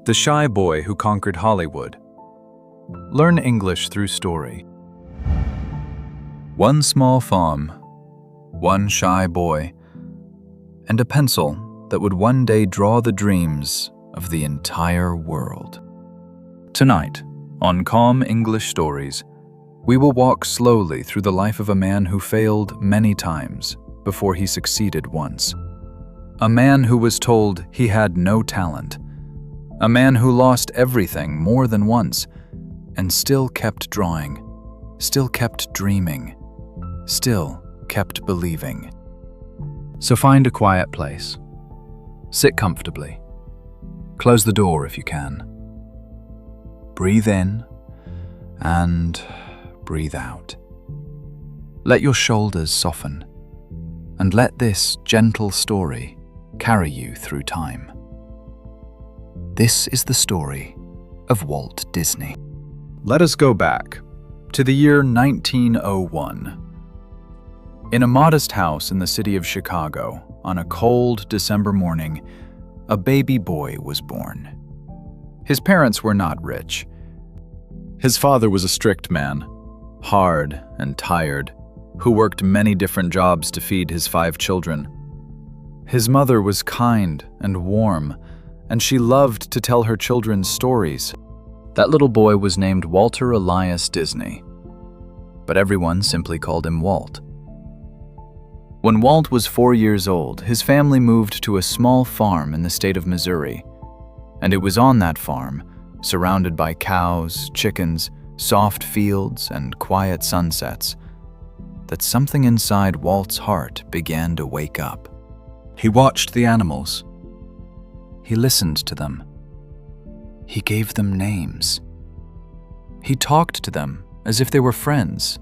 The Shy Boy Who Conquered Hollywood. Learn English through story. One small farm, one shy boy, and a pencil that would one day draw the dreams of the entire world. Tonight, on Calm English Stories, we will walk slowly through the life of a man who failed many times before he succeeded once. A man who was told he had no talent. A man who lost everything more than once and still kept drawing, still kept dreaming, still kept believing. So find a quiet place. Sit comfortably. Close the door if you can. Breathe in and breathe out. Let your shoulders soften, and let this gentle story carry you through time. This is the story of Walt Disney. Let us go back to the year 1901. In a modest house in the city of Chicago, on a cold December morning, a baby boy was born. His parents were not rich. His father was a strict man, hard and tired, who worked many different jobs to feed his 5 children. His mother was kind and warm, and she loved to tell her children stories. That little boy was named Walter Elias Disney, but everyone simply called him Walt. When Walt was 4 years old, his family moved to a small farm in the state of Missouri, and it was on that farm, surrounded by cows, chickens, soft fields, and quiet sunsets, that something inside Walt's heart began to wake up. He watched the animals. He listened to them. He gave them names. He talked to them as if they were friends.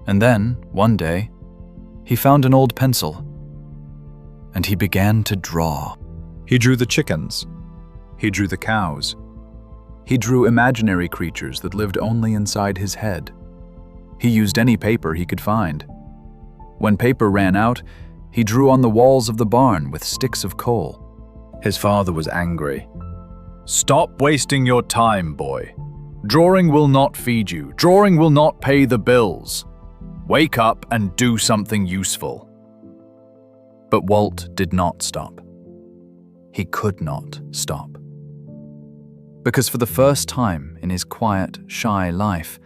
And then, one day, he found an old pencil, and he began to draw. He drew the chickens. He drew the cows. He drew imaginary creatures that lived only inside his head. He used any paper he could find. When paper ran out, he drew on the walls of the barn with sticks of coal. His father was angry. "Stop wasting your time, boy. Drawing will not feed you. Drawing will not pay the bills. Wake up and do something useful." But Walt did not stop. He could not stop. Because for the first time in his quiet, shy life,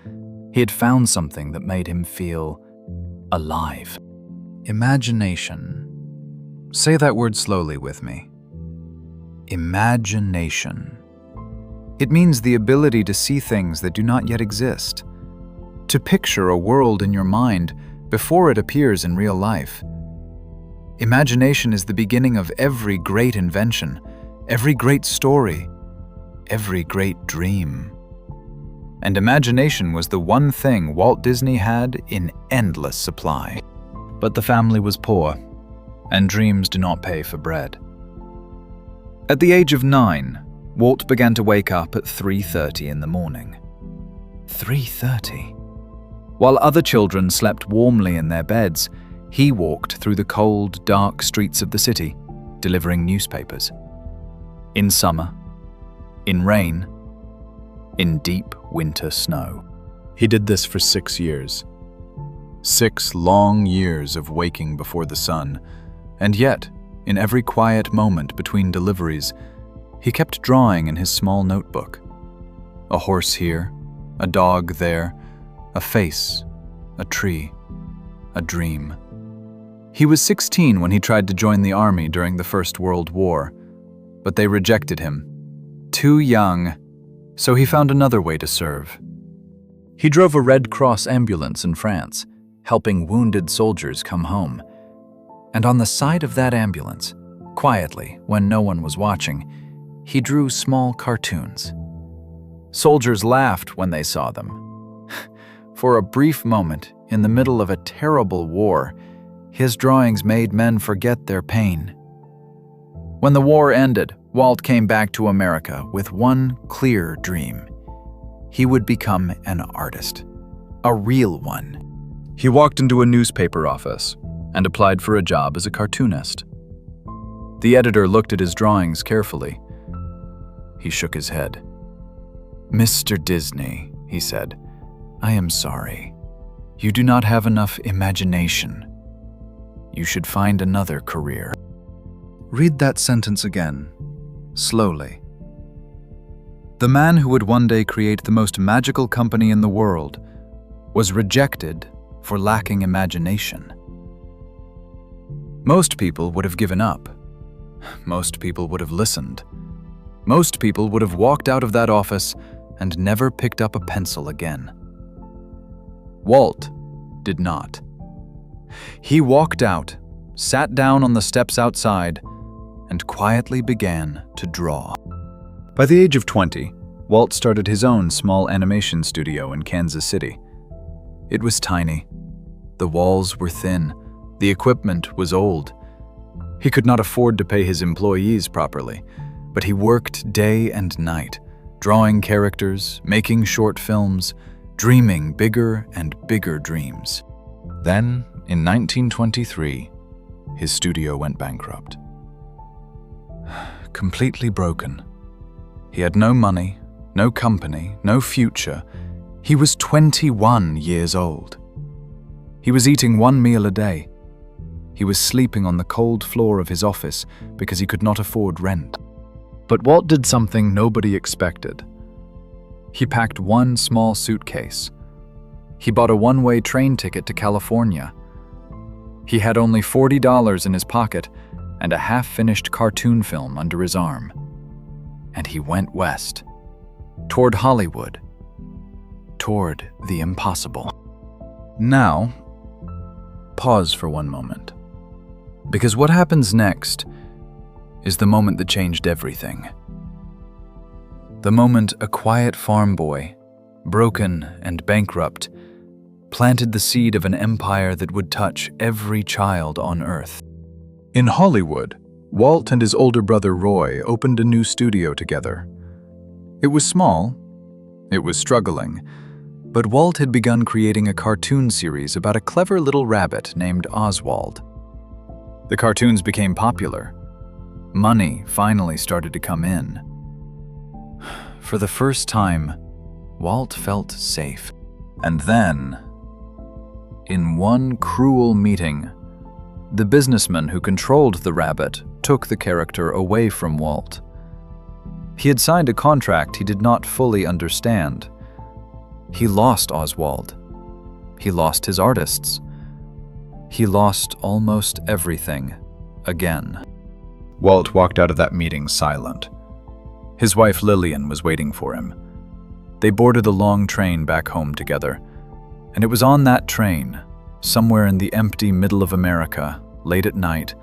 he had found something that made him feel alive. Imagination. Say that word slowly with me. Imagination. It means the ability to see things that do not yet exist, to picture a world in your mind before it appears in real life. Imagination is the beginning of every great invention, every great story, every great dream. And imagination was the one thing Walt Disney had in endless supply. But the family was poor, and dreams do not pay for bread. At the age of 9, Walt began to wake up at 3:30 in the morning. 3:30. While other children slept warmly in their beds, he walked through the cold, dark streets of the city, delivering newspapers. In summer, in rain, in deep winter snow. He did this for 6 years. 6 long years of waking before the sun, and yet, in every quiet moment between deliveries, he kept drawing in his small notebook. A horse here, a dog there, a face, a tree, a dream. He was 16 when he tried to join the army during the First World War, but they rejected him. Too young, so he found another way to serve. He drove a Red Cross ambulance in France, helping wounded soldiers come home. And on the side of that ambulance, quietly, when no one was watching, he drew small cartoons. Soldiers laughed when they saw them. For a brief moment, in the middle of a terrible war, his drawings made men forget their pain. When the war ended, Walt came back to America with one clear dream. He would become an artist, a real one. He walked into a newspaper office and applied for a job as a cartoonist. The editor looked at his drawings carefully. He shook his head. "Mr. Disney," he said, "I am sorry. You do not have enough imagination. You should find another career." Read that sentence again, slowly. The man who would one day create the most magical company in the world was rejected for lacking imagination. Most people would have given up. Most people would have listened. Most people would have walked out of that office and never picked up a pencil again. Walt did not. He walked out, sat down on the steps outside, and quietly began to draw. By the age of 20, Walt started his own small animation studio in Kansas City. It was tiny. The walls were thin. The equipment was old. He could not afford to pay his employees properly, but he worked day and night, drawing characters, making short films, dreaming bigger and bigger dreams. Then, in 1923, his studio went bankrupt. Completely broken. He had no money, no company, no future. He was 21 years old. He was eating one meal a day. He was sleeping on the cold floor of his office because he could not afford rent. But Walt did something nobody expected. He packed one small suitcase. He bought a one-way train ticket to California. He had only $40 in his pocket and a half-finished cartoon film under his arm. And he went west, toward Hollywood, toward the impossible. Now, pause for one moment, because what happens next is the moment that changed everything. The moment a quiet farm boy, broken and bankrupt, planted the seed of an empire that would touch every child on Earth. In Hollywood, Walt and his older brother Roy opened a new studio together. It was small, it was struggling, but Walt had begun creating a cartoon series about a clever little rabbit named Oswald. The cartoons became popular. Money finally started to come in. For the first time, Walt felt safe. And then, in one cruel meeting, the businessman who controlled the rabbit took the character away from Walt. He had signed a contract he did not fully understand. He lost Oswald. He lost his artists. He lost almost everything again. Walt walked out of that meeting silent. His wife Lillian was waiting for him. They boarded the long train back home together, and it was on that train, somewhere in the empty middle of America, late at night,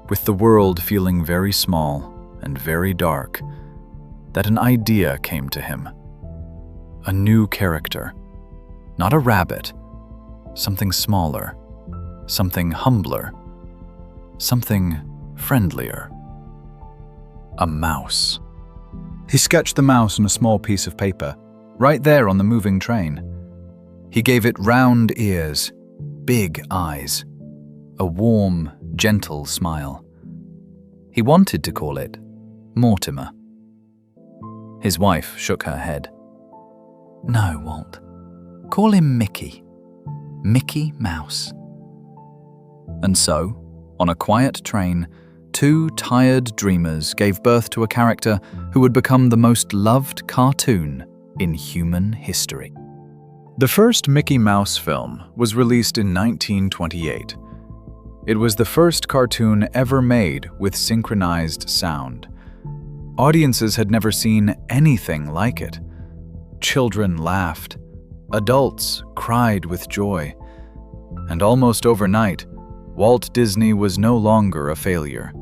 with the world feeling very small and very dark, that an idea came to him. A new character. Not a rabbit. Something smaller. Something humbler. Something friendlier. A mouse. He sketched the mouse on a small piece of paper, right there on the moving train. He gave it round ears, big eyes, a warm, gentle smile. He wanted to call it Mortimer. His wife shook her head. "No, Walt. Call him Mickey. Mickey Mouse." And so, on a quiet train, two tired dreamers gave birth to a character who would become the most loved cartoon in human history. The first Mickey Mouse film was released in 1928. It was the first cartoon ever made with synchronized sound. Audiences had never seen anything like it. Children laughed. Adults cried with joy. And almost overnight, Walt Disney was no longer a failure.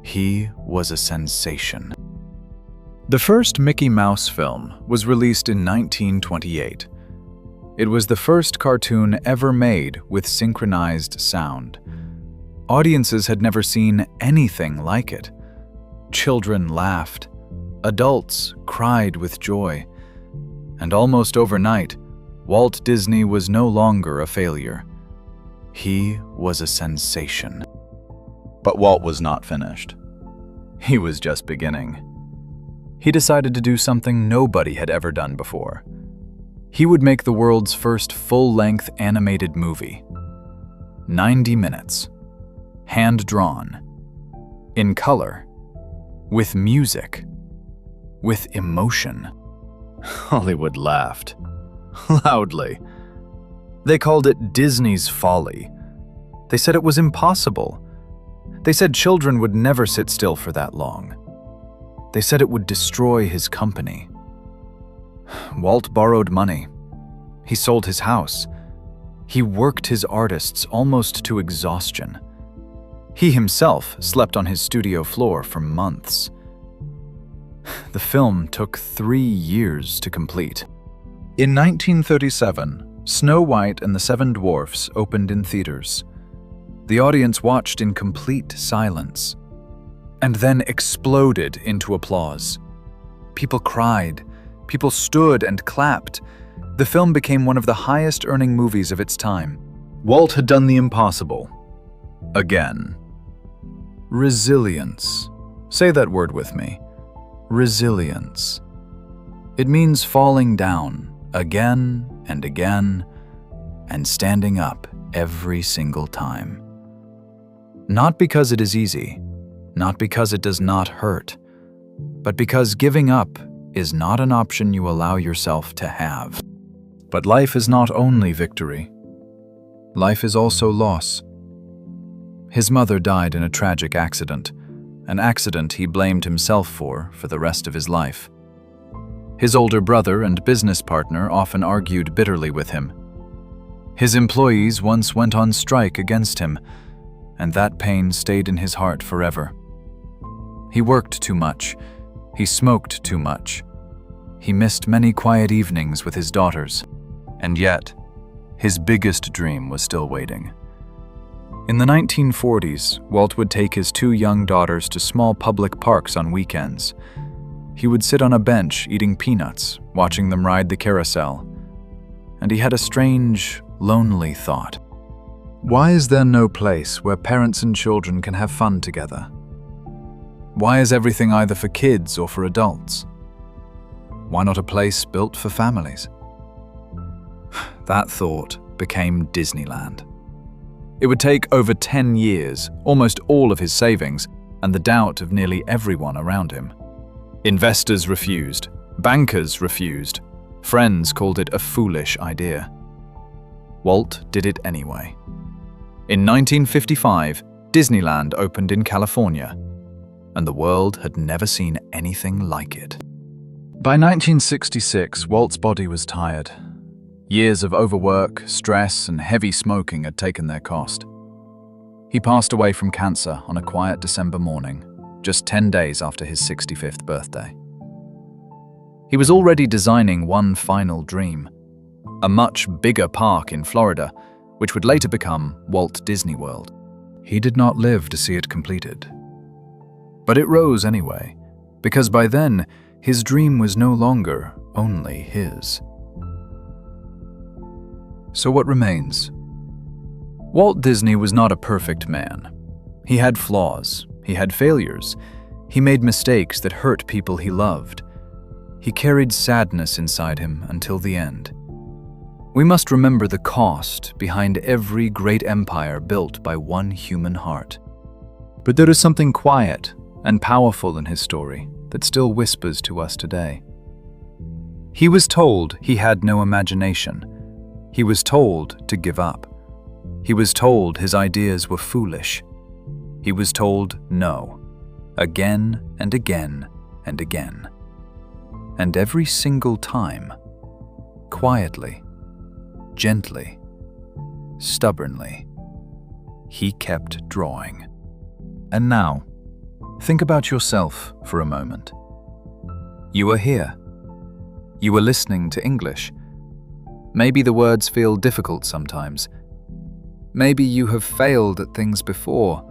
He was a sensation. The first Mickey Mouse film was released in 1928. It was the first cartoon ever made with synchronized sound. Audiences had never seen anything like it. Children laughed. Adults cried with joy. And almost overnight, Walt Disney was no longer a failure. He was a sensation. But Walt was not finished. He was just beginning. he decided to do something nobody had ever done before. He would make the world's first full-length animated movie. 90 minutes. Hand-drawn. In color. With music. With emotion. Hollywood laughed. Loudly. They called it Disney's folly. They said it was impossible. They said children would never sit still for that long. They said it would destroy his company. Walt borrowed money. He sold his house. He worked his artists almost to exhaustion. He himself slept on his studio floor for months. The film took 3 years to complete. In 1937, Snow White and the Seven Dwarfs opened in theaters. The audience watched in complete silence, and then exploded into applause. People cried, people stood and clapped. The film became one of the highest-earning movies of its time. Walt had done the impossible. Again. Resilience. Say that word with me. Resilience. It means falling down again and again and standing up every single time. Not because it is easy, not because it does not hurt, but because giving up is not an option you allow yourself to have. But life is not only victory. Life is also loss. His mother died in a tragic accident, an accident he blamed himself for the rest of his life. His older brother and business partner often argued bitterly with him. His employees once went on strike against him, and that pain stayed in his heart forever. He worked too much. He smoked too much. He missed many quiet evenings with his daughters. And yet, his biggest dream was still waiting. In the 1940s, Walt would take his 2 young daughters to small public parks on weekends. He would sit on a bench eating peanuts, watching them ride the carousel. And he had a strange, lonely thought. Why is there no place where parents and children can have fun together? Why is everything either for kids or for adults? Why not a place built for families? That thought became Disneyland. It would take over 10 years, almost all of his savings, and the doubt of nearly everyone around him. Investors refused. Bankers refused. Friends called it a foolish idea. Walt did it anyway. In 1955, Disneyland opened in California, and the world had never seen anything like it. By 1966, Walt's body was tired. Years of overwork, stress, and heavy smoking had taken their cost. He passed away from cancer on a quiet December morning, just 10 days after his 65th birthday. He was already designing one final dream, a much bigger park in Florida, which would later become Walt Disney World. He did not live to see it completed. But it rose anyway, because by then, his dream was no longer only his. So what remains? Walt Disney was not a perfect man. He had flaws, he had failures, he made mistakes that hurt people he loved. He carried sadness inside him until the end. We must remember the cost behind every great empire built by one human heart. But there is something quiet and powerful in his story that still whispers to us today. He was told he had no imagination. He was told to give up. He was told his ideas were foolish. He was told no, again and again and again. And every single time, quietly, gently, stubbornly, he kept drawing. And now, think about yourself for a moment. You are here. You are listening to English. Maybe the words feel difficult sometimes. Maybe you have failed at things before.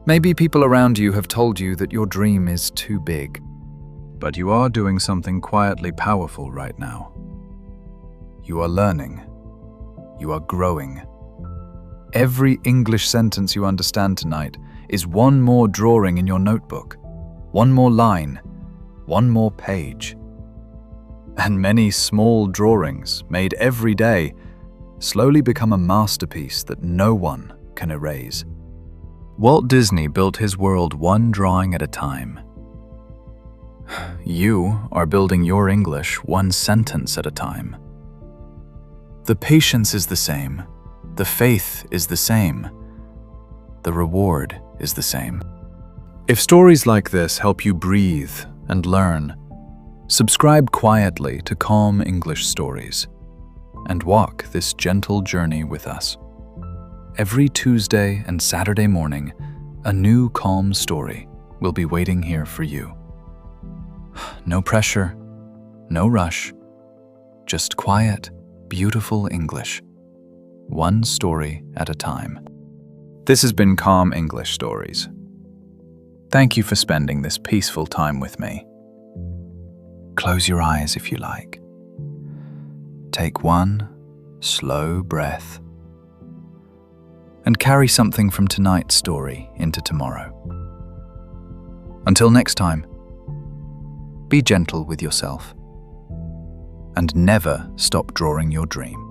Maybe people around you have told you that your dream is too big. But you are doing something quietly powerful right now. You are learning. You are growing. Every English sentence you understand tonight is one more drawing in your notebook, one more line, one more page. And many small drawings made every day slowly become a masterpiece that no one can erase. Walt Disney built his world one drawing at a time. You are building your English one sentence at a time. The patience is the same. The faith is the same. The reward is the same. If stories like this help you breathe and learn, subscribe quietly to Calm English Stories and walk this gentle journey with us. Every Tuesday and Saturday morning, a new calm story will be waiting here for you. No pressure, no rush, just quiet, beautiful English, one story at a time. This has been Calm English Stories. Thank you for spending this peaceful time with me. Close your eyes if you like. Take one slow breath and carry something from tonight's story into tomorrow. Until next time, be gentle with yourself and never stop drawing your dream.